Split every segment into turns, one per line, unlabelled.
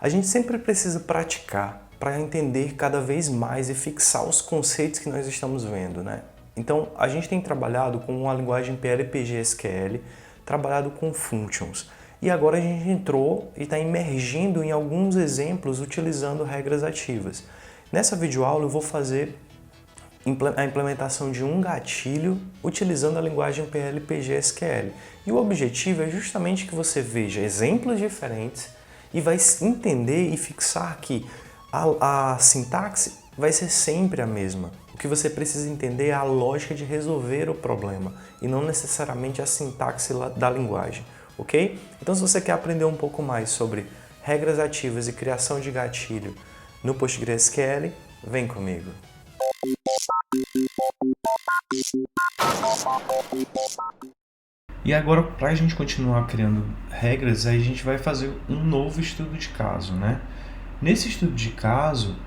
A gente sempre precisa praticar para entender cada vez mais e fixar os conceitos que nós estamos vendo, né? Então, a gente tem trabalhado com uma linguagem PLPG-SQL, trabalhado com functions. E agora a gente entrou e está emergindo em alguns exemplos utilizando regras ativas. Nessa videoaula eu vou fazer a implementação de um gatilho utilizando a linguagem PLPG-SQL. E o objetivo é justamente que você veja exemplos diferentes e vai entender e fixar que a sintaxe vai ser sempre a mesma. O que você precisa entender é a lógica de resolver o problema e não necessariamente a sintaxe da linguagem, ok? Então, se você quer aprender um pouco mais sobre regras ativas e criação de gatilho no PostgreSQL, vem comigo! E agora, para a gente continuar criando regras, aí a gente vai fazer um novo estudo de caso, né? Nesse estudo de caso,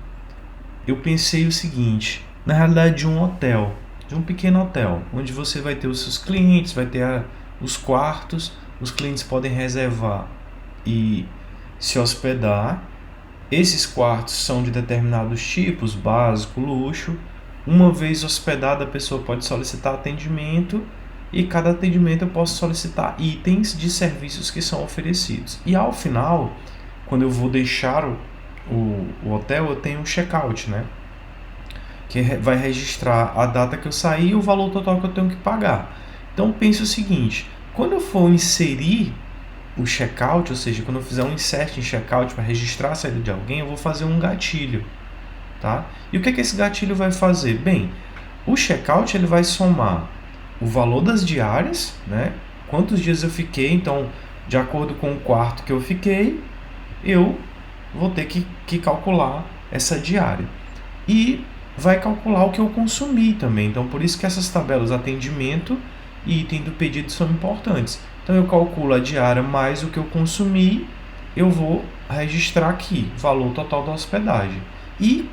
eu pensei o seguinte, na realidade de um hotel, de um pequeno hotel, onde você vai ter os seus clientes, vai ter os quartos, os clientes podem reservar e se hospedar. Esses quartos são de determinados tipos, básico, luxo. Uma vez hospedada, a pessoa pode solicitar atendimento e cada atendimento eu posso solicitar itens de serviços que são oferecidos. E ao final, quando eu vou deixar o hotel, eu tenho um checkout, né? Que vai registrar a data que eu saí e o valor total que eu tenho que pagar. Então pense o seguinte, quando eu for inserir o checkout, ou seja, quando eu fizer um insert em checkout para registrar a saída de alguém, eu vou fazer um gatilho, tá? E o que esse gatilho vai fazer? Bem, o checkout ele vai somar o valor das diárias, né? Quantos dias eu fiquei, então, de acordo com o quarto que eu fiquei, eu vou ter que calcular essa diária. E vai calcular o que eu consumi também. Então, por isso que essas tabelas atendimento e item do pedido são importantes. Então, eu calculo a diária mais o que eu consumi, eu vou registrar aqui, valor total da hospedagem. E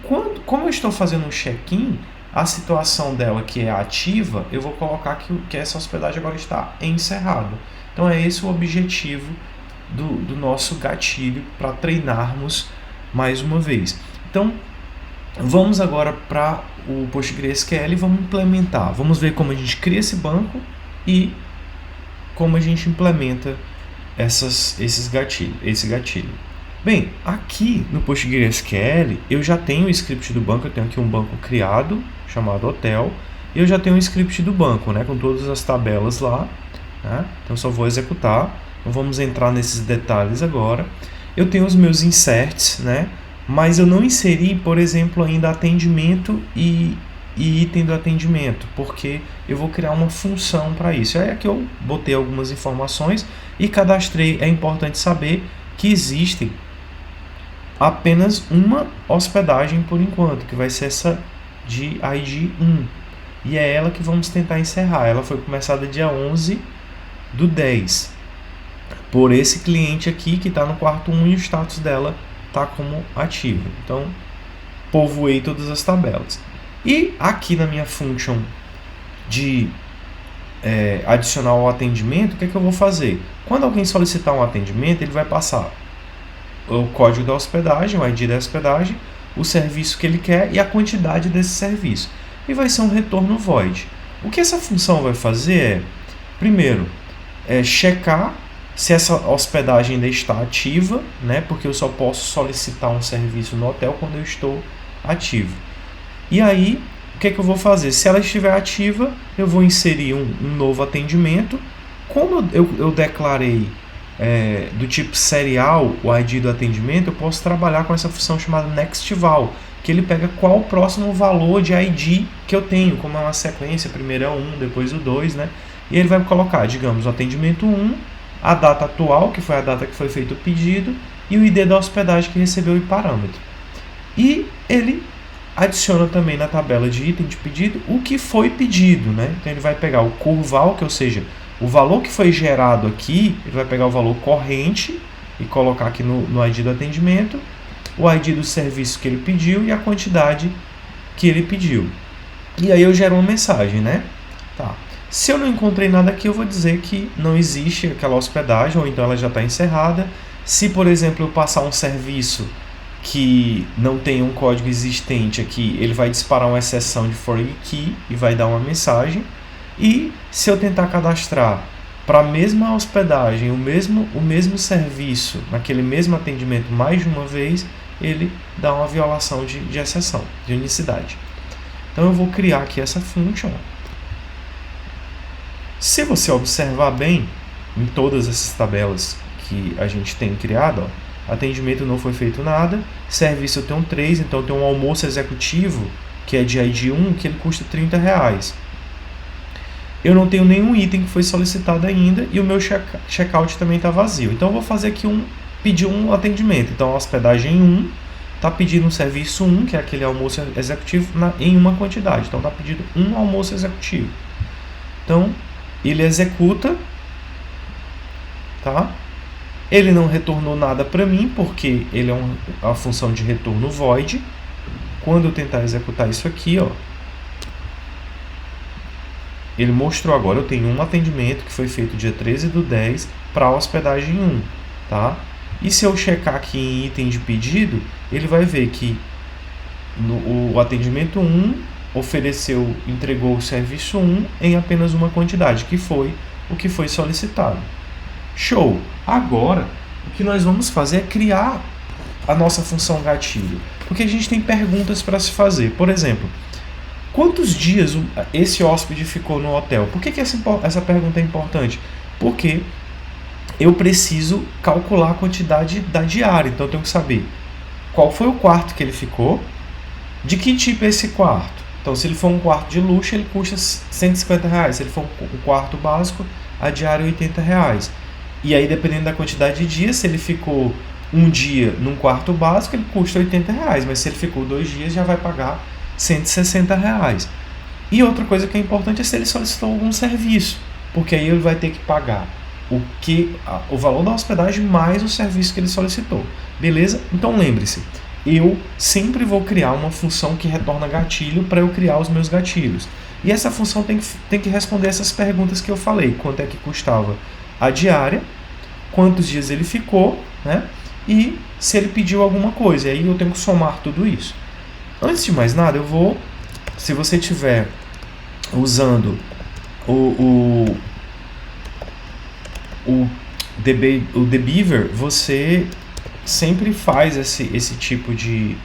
como eu estou fazendo um check-in, a situação dela que é ativa, eu vou colocar que essa hospedagem agora está encerrada. Então, é esse o objetivo do nosso gatilho para treinarmos mais uma vez. Então, vamos agora para o PostgreSQL e vamos implementar. Vamos ver como a gente cria esse banco e como a gente implementa esse gatilho. Bem, aqui no PostgreSQL eu já tenho o script do banco, eu tenho aqui um banco criado, chamado hotel, e eu já tenho um script do banco, né, com todas as tabelas lá, né? Então só vou executar, não vamos entrar nesses detalhes agora. Eu tenho os meus inserts, né, mas eu não inseri, por exemplo, ainda atendimento e item do atendimento, porque eu vou criar uma função para isso. Aí aqui eu botei algumas informações e cadastrei. É importante saber que existe apenas uma hospedagem por enquanto, que vai ser essa de ID 1. E é ela que vamos tentar encerrar. Ela foi começada dia 11/10. Por esse cliente aqui que está no quarto 1 e o status dela está como ativo. Então, povoei todas as tabelas. E aqui na minha function de adicionar o atendimento, o que eu vou fazer? Quando alguém solicitar um atendimento, ele vai passar o código da hospedagem, o ID da hospedagem, o serviço que ele quer e a quantidade desse serviço. E vai ser um retorno void. O que essa função vai fazer primeiro, checar se essa hospedagem ainda está ativa, né? Porque eu só posso solicitar um serviço no hotel quando eu estou ativo. E aí, o que eu vou fazer? Se ela estiver ativa, eu vou inserir um novo atendimento. Como eu declarei do tipo serial o ID do atendimento, eu posso trabalhar com essa função chamada nextVal, que ele pega qual o próximo valor de ID que eu tenho, como é uma sequência, primeiro é o 1, depois o 2, né? E ele vai colocar, digamos, o atendimento 1, a data atual, que foi a data que foi feito o pedido, e o ID da hospedagem que recebeu o parâmetro. E ele adiciona também na tabela de item de pedido o que foi pedido, né? Então ele vai pegar o curval, que ou seja, o valor que foi gerado aqui, ele vai pegar o valor corrente e colocar aqui no ID do atendimento, o ID do serviço que ele pediu e a quantidade que ele pediu. E aí eu gero uma mensagem, né? Tá. Se eu não encontrei nada aqui, eu vou dizer que não existe aquela hospedagem, ou então ela já está encerrada, Se, por exemplo, eu passar um serviço que não tem um código existente aqui, ele vai disparar uma exceção de for key e vai dar uma mensagem. E se eu tentar cadastrar para a mesma hospedagem, o mesmo serviço, naquele mesmo atendimento mais de uma vez, ele dá uma violação de exceção, de unicidade. Então eu vou criar aqui essa function. Se você observar bem, em todas essas tabelas que a gente tem criado, ó, atendimento não foi feito nada, serviço eu tenho 3, então eu tenho um almoço executivo, que é de ID 1, que ele custa R$30. Eu não tenho nenhum item que foi solicitado ainda e o meu checkout também está vazio. Então eu vou fazer aqui pedir um atendimento. Então a hospedagem 1 está pedindo um serviço 1, que é aquele almoço executivo, em uma quantidade. Então está pedindo um almoço executivo. Então ele executa, tá? Ele não retornou nada para mim, porque ele é a função de retorno void. Quando eu tentar executar isso aqui, ó, ele mostrou agora, eu tenho um atendimento que foi feito dia 13/10 para a hospedagem 1, tá? E se eu checar aqui em item de pedido, ele vai ver que o atendimento 1 entregou o serviço 1 em apenas uma quantidade, que foi o que foi solicitado. Show! Agora, o que nós vamos fazer é criar a nossa função gatilho, porque a gente tem perguntas para se fazer. Por exemplo, quantos dias esse hóspede ficou no hotel? Por que essa pergunta é importante? Porque eu preciso calcular a quantidade da diária. Então eu tenho que saber qual foi o quarto que ele ficou, de que tipo é esse quarto. Então se ele for um quarto de luxo, ele custa R$150. Se ele for um quarto básico, a diária é R$80. E aí, dependendo da quantidade de dias, se ele ficou um dia num quarto básico, ele custa R$80. Mas se ele ficou 2 dias, já vai pagar R$160. E outra coisa que é importante é se ele solicitou algum serviço, porque aí ele vai ter que pagar o valor da hospedagem mais o serviço que ele solicitou. Beleza? Então lembre-se, eu sempre vou criar uma função que retorna gatilho para eu criar os meus gatilhos. E essa função tem que responder essas perguntas que eu falei. Quanto é que custava a diária, quantos dias ele ficou, né? E se ele pediu alguma coisa. E aí eu tenho que somar tudo isso. Antes de mais nada, se você estiver usando o The Beaver, você sempre faz esse tipo de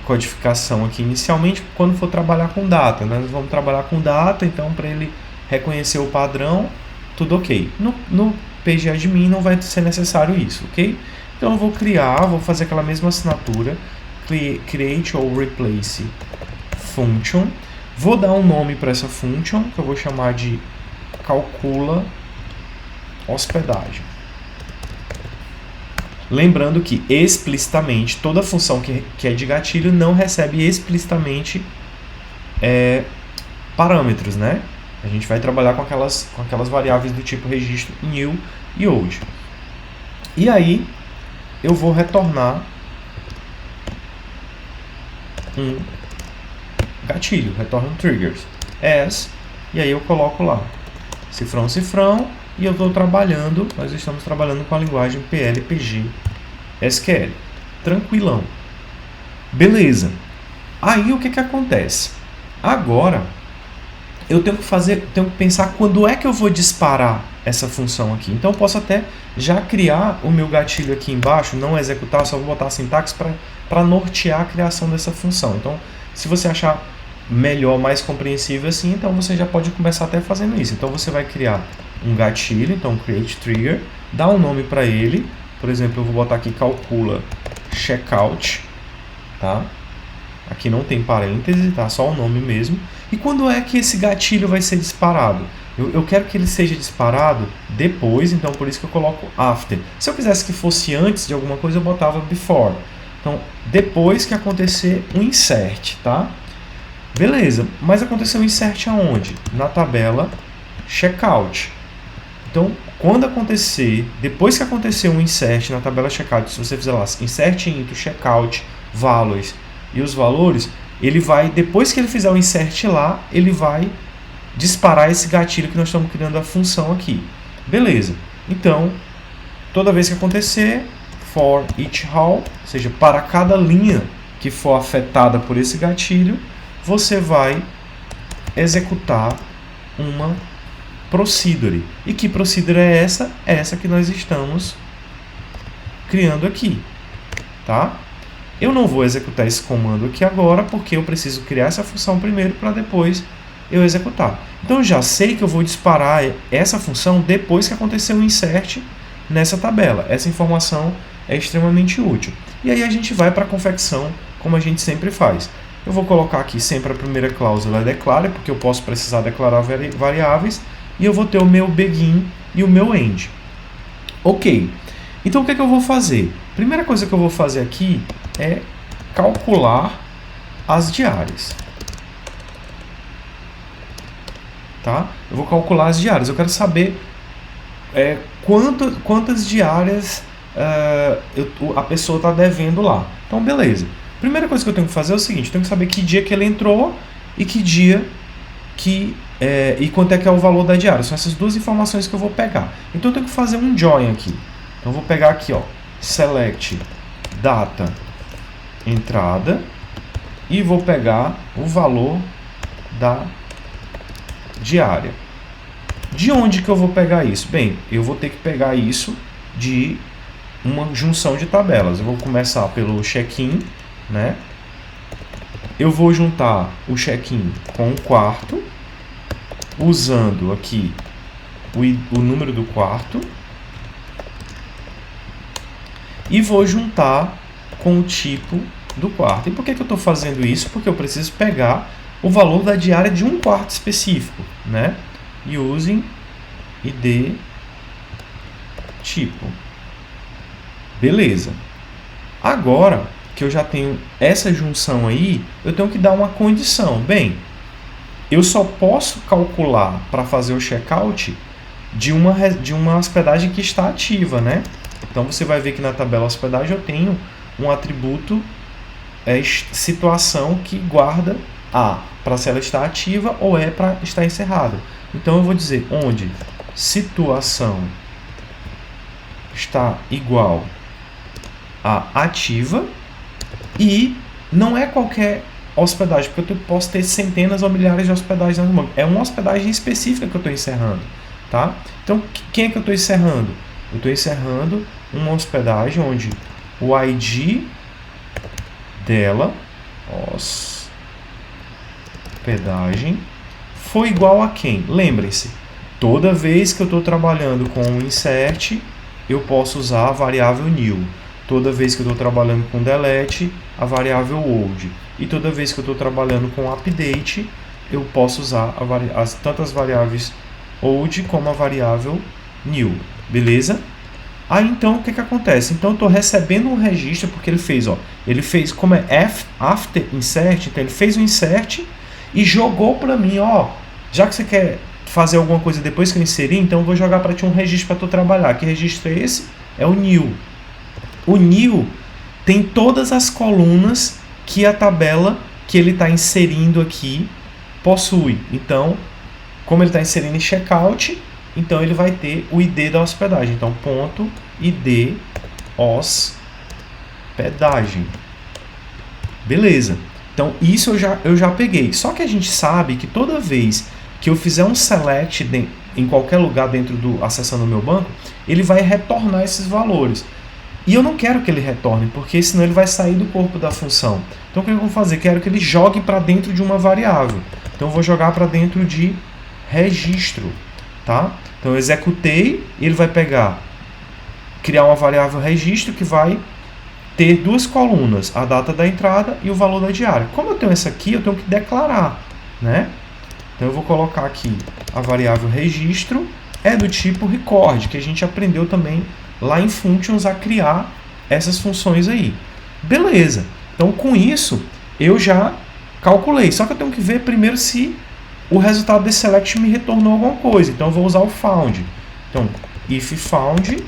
codificação aqui inicialmente quando for trabalhar com data. Nós vamos trabalhar com data, então para ele reconhecer o padrão, tudo ok. No PGAdmin não vai ser necessário isso, ok? Então eu vou fazer aquela mesma assinatura, create ou replace function. Vou dar um nome para essa function, que eu vou chamar de calcula hospedagem. Lembrando que explicitamente, toda função que é de gatilho não recebe explicitamente parâmetros, né? A gente vai trabalhar com aquelas variáveis do tipo registro new e old. E aí, eu vou retornar um gatilho, retorna um triggers as, e aí eu coloco lá cifrão, e eu estou trabalhando, nós estamos trabalhando com a linguagem PLPG SQL. Tranquilão. Beleza. Aí o que acontece? Agora, eu tenho que pensar quando é que eu vou disparar essa função aqui. Então eu posso até já criar o meu gatilho aqui embaixo, não executar, só vou botar a sintaxe para nortear a criação dessa função. Então, se você achar melhor, mais compreensível assim, então você já pode começar até fazendo isso. Então você vai criar um gatilho, então create trigger, dá um nome para ele, por exemplo, eu vou botar aqui calcula checkout, tá? Aqui não tem parêntese, tá? Só o nome mesmo. E quando é que esse gatilho vai ser disparado? Eu quero que ele seja disparado depois, então por isso que eu coloco after. Se eu quisesse que fosse antes de alguma coisa, eu botava before. Então, depois que acontecer um insert, tá? Beleza, mas aconteceu um insert aonde? Na tabela checkout. Então, quando acontecer, depois que acontecer um insert na tabela checkout, se você fizer lá, insert into checkout, values e os valores, ele vai, depois que ele fizer o insert lá, ele vai disparar esse gatilho que nós estamos criando a função aqui. Beleza. Então, toda vez que acontecer, for each how, ou seja, para cada linha que for afetada por esse gatilho, você vai executar uma procedure. E que procedure é essa? É essa que nós estamos criando aqui, tá? Eu não vou executar esse comando aqui agora, porque eu preciso criar essa função primeiro para depois eu executar. Então eu já sei que eu vou disparar essa função depois que acontecer o insert nessa tabela. Essa informação é extremamente útil. E aí a gente vai para a confecção, como a gente sempre faz. Eu vou colocar aqui sempre a primeira cláusula declare, porque eu posso precisar declarar variáveis, e eu vou ter o meu begin e o meu end. Ok. Então o que é que eu vou fazer? Primeira coisa que eu vou fazer aqui é calcular as diárias. Tá? Eu vou calcular as diárias. Eu quero saber quantas diárias a pessoa está devendo lá. Então, beleza. Primeira coisa que eu tenho que fazer é o seguinte: eu tenho que saber que dia que ele entrou e que dia e quanto é que é o valor da diária. São essas duas informações que eu vou pegar. Então, eu tenho que fazer um join aqui. Então, eu vou pegar aqui, ó, select data entrada e vou pegar o valor da diária. De onde que eu vou pegar isso? Bem, eu vou ter que pegar isso de uma junção de tabelas. Eu vou começar pelo check-in, né? Eu vou juntar o check-in com o quarto, usando aqui o número do quarto, e vou juntar com o tipo do quarto. E por que eu estou fazendo isso? Porque eu preciso pegar o valor da diária de um quarto específico, né? Using id tipo. Beleza. Agora que eu já tenho essa junção aí, eu tenho que dar uma condição. Bem, eu só posso calcular para fazer o checkout de uma hospedagem que está ativa, né? Então você vai ver que na tabela hospedagem eu tenho um atributo situação que guarda para se ela está ativa ou para estar encerrada. Então eu vou dizer onde situação está igual a ativa, e não é qualquer hospedagem, porque eu posso ter centenas ou milhares de hospedagens no banco. É uma hospedagem específica que eu estou encerrando, tá? Então quem é que eu estou encerrando? Eu estou encerrando uma hospedagem onde o ID dela, hospedagem, foi igual a quem? Lembrem-se, toda vez que eu estou trabalhando com o insert, eu posso usar a variável new. Toda vez que eu estou trabalhando com delete, a variável old. E toda vez que eu estou trabalhando com update, eu posso usar tanto as variáveis old como a variável new. Beleza? Aí então o que acontece? Então eu estou recebendo um registro, porque ele fez, como é after insert, então ele fez um insert e jogou para mim, já que você quer fazer alguma coisa depois que eu inserir, então eu vou jogar para ti um registro para tu trabalhar. Que registro é esse? É o new. O new tem todas as colunas que a tabela que ele está inserindo aqui possui. Então, como ele está inserindo em checkout, então ele vai ter o ID da hospedagem. Então, ponto ID hospedagem. Beleza. Então, isso eu já peguei. Só que a gente sabe que toda vez que eu fizer um select em qualquer lugar acessando o meu banco, ele vai retornar esses valores. E eu não quero que ele retorne, porque senão ele vai sair do corpo da função. Então o que eu vou fazer? Quero que ele jogue para dentro de uma variável. Então eu vou jogar para dentro de registro. Tá? Então eu executei, ele vai criar uma variável registro que vai ter duas colunas, a data da entrada e o valor da diária. Como eu tenho essa aqui, eu tenho que declarar, né? Então eu vou colocar aqui a variável registro, é do tipo record, que a gente aprendeu também lá em Functions a criar essas funções aí. Beleza. Então com isso eu já calculei. Só que eu tenho que ver primeiro se o resultado desse select me retornou alguma coisa. Então eu vou usar o found. Então if found,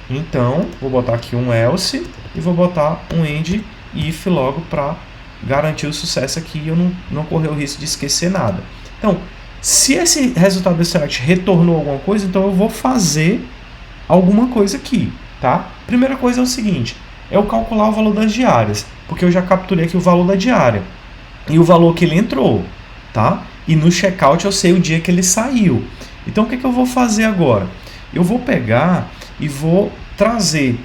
então vou botar aqui um else e vou botar um end if logo para garantir o sucesso aqui e eu não correr o risco de esquecer nada. Então, se esse resultado desse select retornou alguma coisa, então eu vou fazer alguma coisa aqui, tá? Primeira coisa é o seguinte, é eu calcular o valor das diárias, porque eu já capturei aqui o valor da diária e o valor que ele entrou, tá? E no checkout eu sei o dia que ele saiu. Então o que eu vou fazer agora? Eu vou pegar e vou trazer,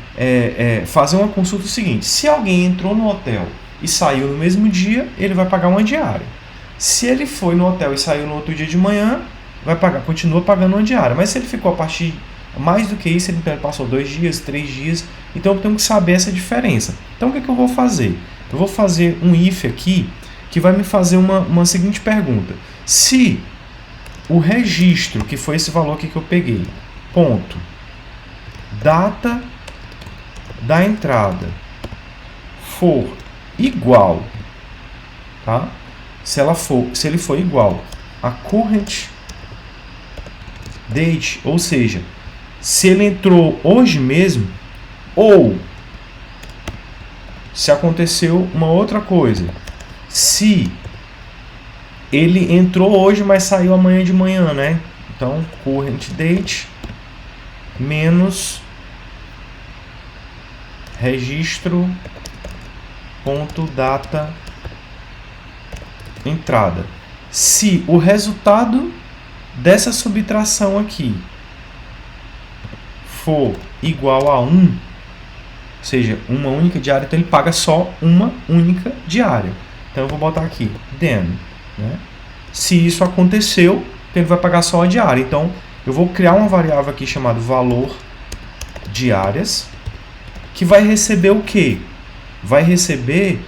fazer uma consulta seguinte. Se alguém entrou no hotel e saiu no mesmo dia, ele vai pagar uma diária. Se ele foi no hotel e saiu no outro dia de manhã, vai pagar, continua pagando uma diária. Mas se ele ficou a partir mais do que isso, ele passou 2 dias, 3 dias, então eu tenho que saber essa diferença. Então o que eu vou fazer? Eu vou fazer um if aqui que vai me fazer uma seguinte pergunta. Se o registro, que foi esse valor aqui que eu peguei, ponto, data da entrada, for igual, tá? Se ele for igual a current date, ou seja, se ele entrou hoje mesmo, ou se aconteceu uma outra coisa, se ele entrou hoje, mas saiu amanhã de manhã, né? Então, current date menos registro ponto data entrada. Se o resultado dessa subtração aqui for igual a 1, ou seja, uma única diária, então ele paga só uma única diária. Então eu vou botar aqui, then, né? Se isso aconteceu, então ele vai pagar só a diária. Então eu vou criar uma variável aqui chamada valor diárias, que vai receber o quê? Vai receber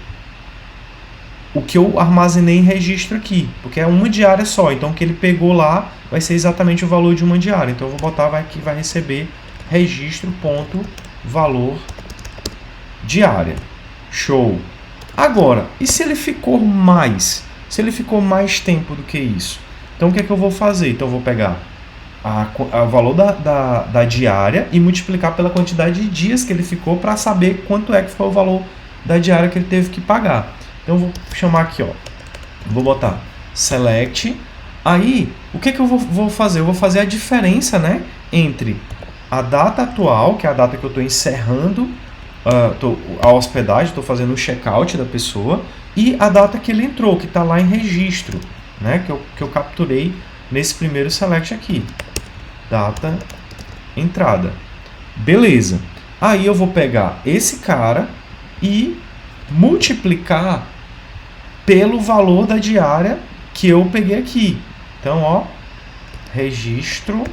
o que eu armazenei em registro aqui, porque é uma diária só, então o que ele pegou lá vai ser exatamente o valor de uma diária. Então eu vou botar aqui, vai receber registro.valor diária. Show! Agora, e se ele ficou mais? Se ele ficou mais tempo do que isso? Então o que é que eu vou fazer? Então eu vou pegar o valor da diária e multiplicar pela quantidade de dias que ele ficou para saber quanto é que foi o valor da diária que ele teve que pagar. Então eu vou chamar aqui, ó, vou botar select. Aí, o que eu vou fazer? Eu vou fazer a diferença, né, entre a data atual, que é a data que eu estou encerrando a hospedagem, estou fazendo o checkout da pessoa, e a data que ele entrou, que está lá em registro, né, que eu capturei nesse primeiro select aqui. Data entrada. Beleza. Aí eu vou pegar esse cara e multiplicar pelo valor da diária que eu peguei aqui. Então, ó, registro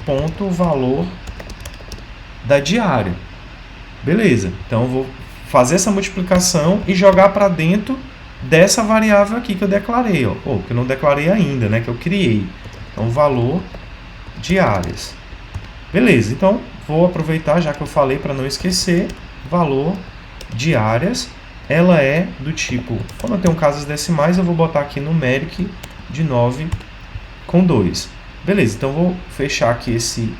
ponto valor da diária. Beleza. Então eu vou fazer essa multiplicação e jogar para dentro dessa variável aqui que eu declarei, ó, que eu não declarei ainda, né, que eu criei. Então, valor diárias. Beleza. Então, vou aproveitar, já que eu falei, para não esquecer, valor diárias, ela é do tipo, quando eu tenho casas decimais, eu vou botar aqui numeric de 9 com 2. Beleza, então vou fechar aqui esse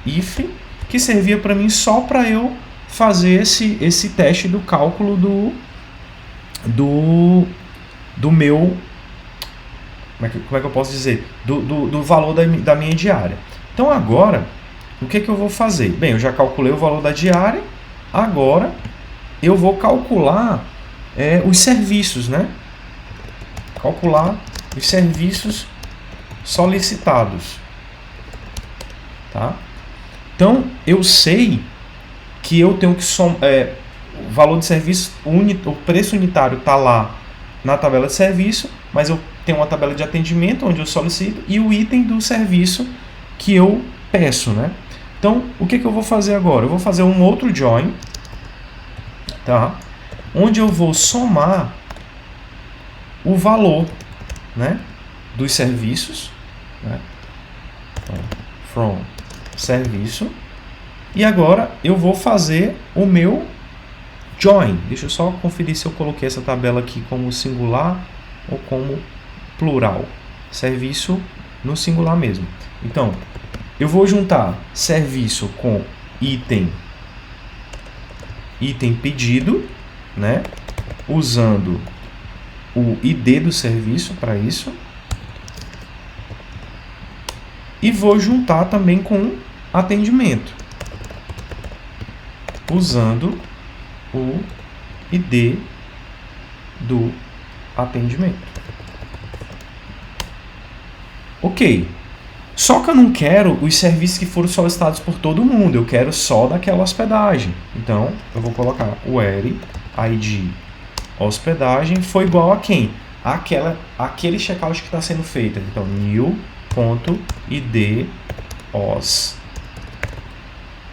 if, que servia para mim só para eu fazer esse teste do cálculo do meu, como é que eu posso dizer, do valor da minha diária. Então agora, o que eu vou fazer? Bem, eu já calculei o valor da diária, agora eu vou calcular os serviços, né? Calcular os serviços solicitados, tá? Então eu sei que eu tenho que somar o valor de serviço, o preço unitário está lá na tabela de serviço, mas eu tenho uma tabela de atendimento onde eu solicito e o item do serviço que eu peço, né? Então o que eu vou fazer agora? Eu vou fazer um outro join, tá? Onde eu vou somar o valor, né, dos serviços, né? Então, from serviço, e agora eu vou fazer o meu join. Deixa eu só conferir se eu coloquei essa tabela aqui como singular ou como plural. Serviço no singular mesmo. Então, eu vou juntar serviço com item pedido, né? Usando o ID do serviço para isso. E vou juntar também com atendimento, usando o ID do atendimento. Ok. Só que eu não quero os serviços que foram solicitados por todo mundo, eu quero só daquela hospedagem. Então, eu vou colocar o where ID hospedagem foi igual a quem? Aquele checkout que está sendo feito. Então, new.id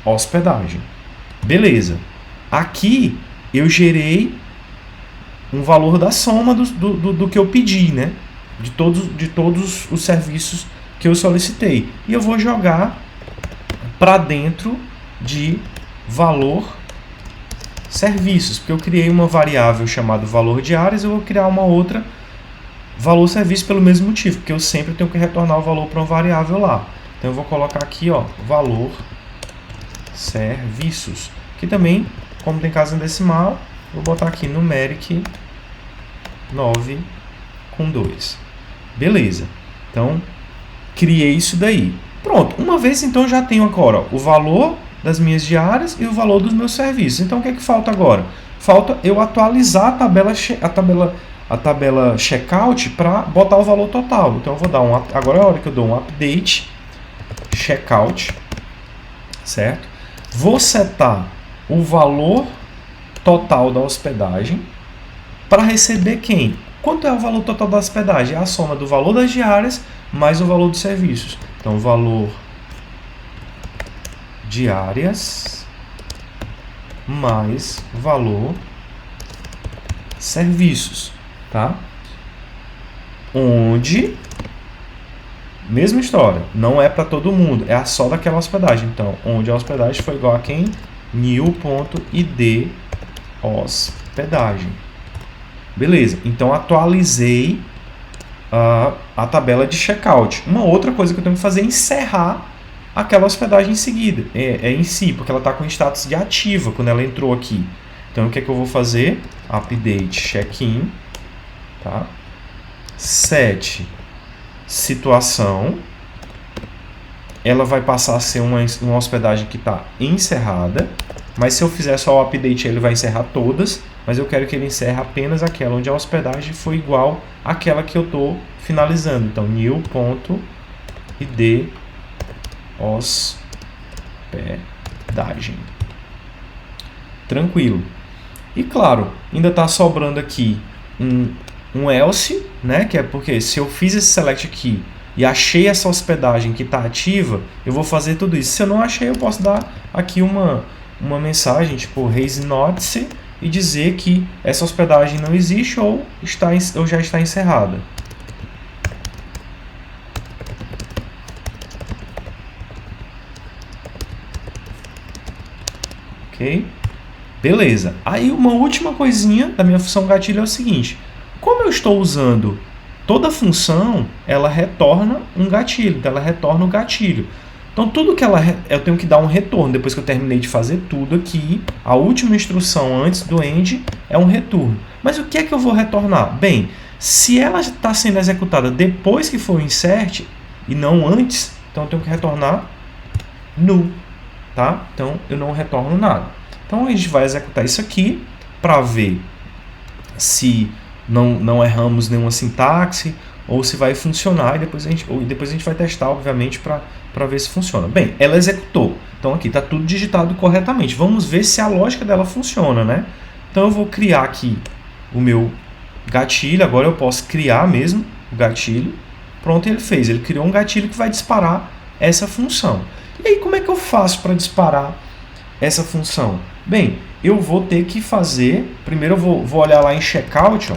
hospedagem. Beleza. Aqui eu gerei um valor da soma do que eu pedi, né? De todos os serviços que eu solicitei. E eu vou jogar para dentro de valor serviços, porque eu criei uma variável chamada valor diárias, eu vou criar uma outra valor serviço pelo mesmo motivo, porque eu sempre tenho que retornar o valor para uma variável lá. Então eu vou colocar aqui, ó, valor serviços, que também, como tem casa em decimal, vou botar aqui numeric 9 com 2. Beleza. Então, criei isso daí. Pronto. Uma vez, então, eu já tenho agora o valor das minhas diárias e o valor dos meus serviços. Então, o que é que falta agora? Falta eu atualizar a tabela checkout para botar o valor total. Então, eu vou dar agora é a hora que eu dou um update checkout, certo? Vou setar o valor total da hospedagem para receber quem? Quanto é o valor total da hospedagem? É a soma do valor das diárias mais o valor dos serviços. Então, valor diárias mais valor serviços, tá? Onde, mesma história, não é para todo mundo, é só daquela hospedagem. Então, onde a hospedagem foi igual a quem? new.id hospedagem. Beleza, então atualizei a tabela de checkout. Uma outra coisa que eu tenho que fazer é encerrar aquela hospedagem em seguida, em si, porque ela está com status de ativa quando ela entrou aqui. Então, o que é que eu vou fazer? Update check-in, tá? Set situação, ela vai passar a ser uma hospedagem que está encerrada, mas se eu fizer só o update, ele vai encerrar todas, mas eu quero que ele encerre apenas aquela onde a hospedagem foi igual àquela que eu estou finalizando. Então, new.id hospedagem. Tranquilo. E claro, ainda está sobrando aqui um else, né? Que é porque se eu fiz esse select aqui e achei essa hospedagem que está ativa, eu vou fazer tudo isso. Se eu não achei, eu posso dar aqui uma mensagem tipo raise notice e dizer que essa hospedagem não existe ou já está encerrada. Ok? Beleza. Aí uma última coisinha da minha função gatilho é o seguinte. Como eu estou usando toda função, ela retorna um gatilho. Então ela retorna o gatilho. Então tudo que eu tenho que dar um retorno. Depois que eu terminei de fazer tudo aqui, a última instrução antes do end é um retorno. Mas o que é que eu vou retornar? Bem, se ela está sendo executada depois que for o insert e não antes, então eu tenho que retornar null. Tá? Então eu não retorno nada. Então a gente vai executar isso aqui para ver se não erramos nenhuma sintaxe ou se vai funcionar e depois a gente vai testar, obviamente, para ver se funciona. Bem, ela executou. Então aqui está tudo digitado corretamente. Vamos ver se a lógica dela funciona, né? Então eu vou criar aqui o meu gatilho. Agora eu posso criar mesmo o gatilho. Pronto, ele fez. Ele criou um gatilho que vai disparar essa função. E aí, como é que eu faço para disparar essa função? Bem, eu vou ter que fazer... Primeiro eu vou olhar lá em checkout, ó.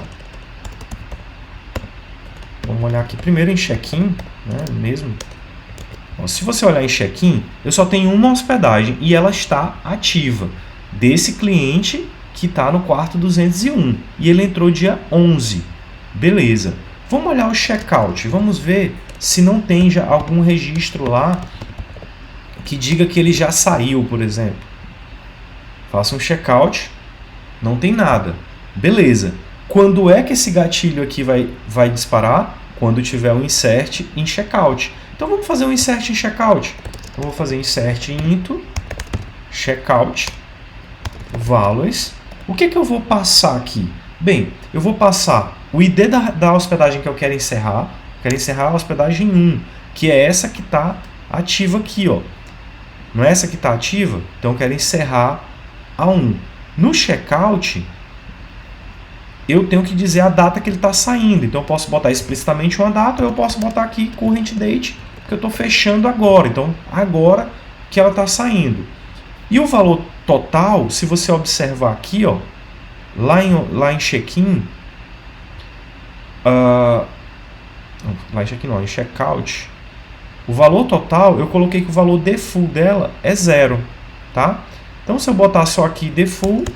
Vamos olhar aqui primeiro em check-in, né, mesmo. Ó, se você olhar em check-in, eu só tenho uma hospedagem e ela está ativa. Desse cliente que está no quarto 201. E ele entrou dia 11. Beleza. Vamos olhar o checkout. Vamos ver se não tem já algum registro lá que diga que ele já saiu, por exemplo. Faça um checkout, não tem nada. Beleza. Quando é que esse gatilho aqui vai disparar? Quando tiver um insert em checkout. Então vamos fazer um insert em checkout. Eu vou fazer insert into checkout values. O que eu vou passar aqui? Bem, eu vou passar o ID da hospedagem que eu quero encerrar. Eu quero encerrar a hospedagem 1, que é essa que está ativa aqui, ó. Não é essa que está ativa? Então eu quero encerrar a 1. No checkout, eu tenho que dizer a data que ele está saindo. Então eu posso botar explicitamente uma data, ou eu posso botar aqui current date, que eu estou fechando agora. Então, agora que ela está saindo. E o valor total, se você observar aqui, ó, lá em check-in, em checkout, o valor total, eu coloquei que o valor default dela é 0, tá? Então, se eu botar só aqui default,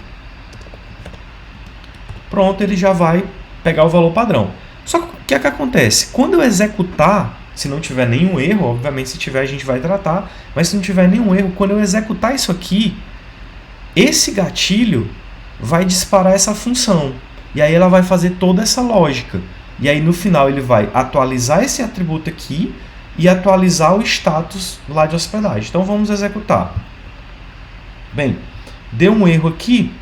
pronto, ele já vai pegar o valor padrão. Só que o que é que acontece? Quando eu executar, se não tiver nenhum erro, obviamente se tiver a gente vai tratar, mas se não tiver nenhum erro, quando eu executar isso aqui, esse gatilho vai disparar essa função. E aí ela vai fazer toda essa lógica. E aí no final ele vai atualizar esse atributo aqui e atualizar o status lá de hospedagem. Então vamos executar. Bem, deu um erro aqui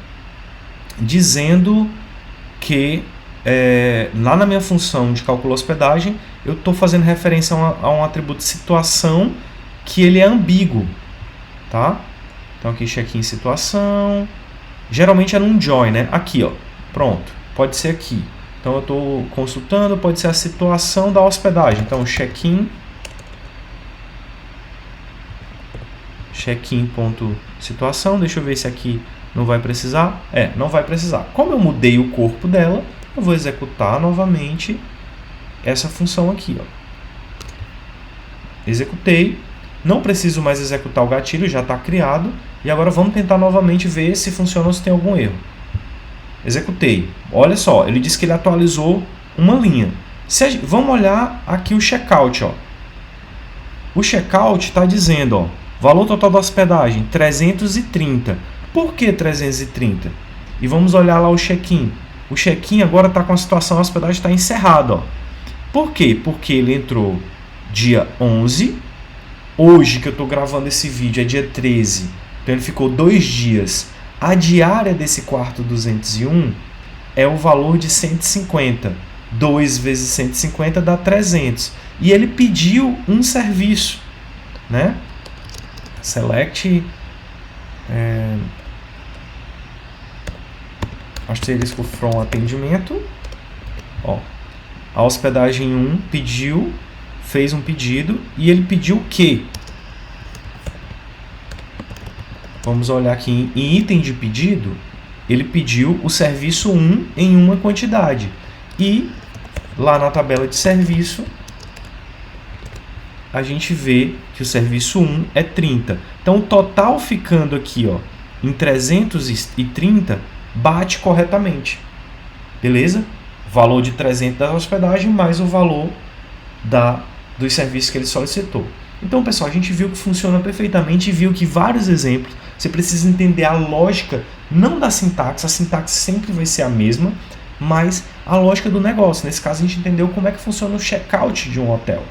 dizendo que lá na minha função de cálculo hospedagem eu estou fazendo referência a um atributo situação que ele é ambíguo, tá? Então aqui check-in situação, geralmente é num join, né? Aqui, ó, pronto, pode ser aqui. Então eu estou consultando, pode ser a situação da hospedagem. Então check-in ponto situação, deixa eu ver se aqui não vai precisar. Não vai precisar. Como eu mudei o corpo dela, eu vou executar novamente essa função aqui, ó. Executei, não preciso mais executar o gatilho, já está criado. E agora vamos tentar novamente ver se funciona ou se tem algum erro. Executei. Olha só, ele disse que ele atualizou uma linha. Vamos olhar aqui o checkout, ó. O checkout está dizendo, ó, valor total da hospedagem 330. Por que 330? E vamos olhar lá o check-in. O check-in agora está com a situação, a hospedagem está encerrada, ó. Por quê? Porque ele entrou dia 11. Hoje que eu estou gravando esse vídeo é dia 13. Então ele ficou 2 dias. A diária desse quarto 201 é o valor de 150. 2 vezes 150 dá 300. E ele pediu um serviço, né? Select. Asterisco from atendimento. Ó, a hospedagem 1 fez um pedido e ele pediu o quê? Vamos olhar aqui em item de pedido, ele pediu o serviço 1 em uma quantidade. E lá na tabela de serviço, a gente vê que o serviço 1 é 30. Então o total ficando aqui, ó, em 330 bate corretamente. Beleza? Valor de 300 da hospedagem mais o valor dos serviços que ele solicitou. Então, pessoal, a gente viu que funciona perfeitamente e viu que vários exemplos, você precisa entender a lógica, não da sintaxe, a sintaxe sempre vai ser a mesma, mas a lógica do negócio. Nesse caso, a gente entendeu como é que funciona o checkout de um hotel.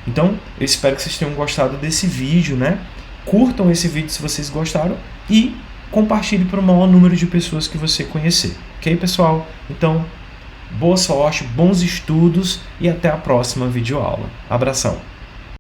Então, eu espero que vocês tenham gostado desse vídeo, né? Curtam esse vídeo se vocês gostaram e compartilhe para o maior número de pessoas que você conhecer. Ok, pessoal? Então, boa sorte, bons estudos e até a próxima videoaula. Abração!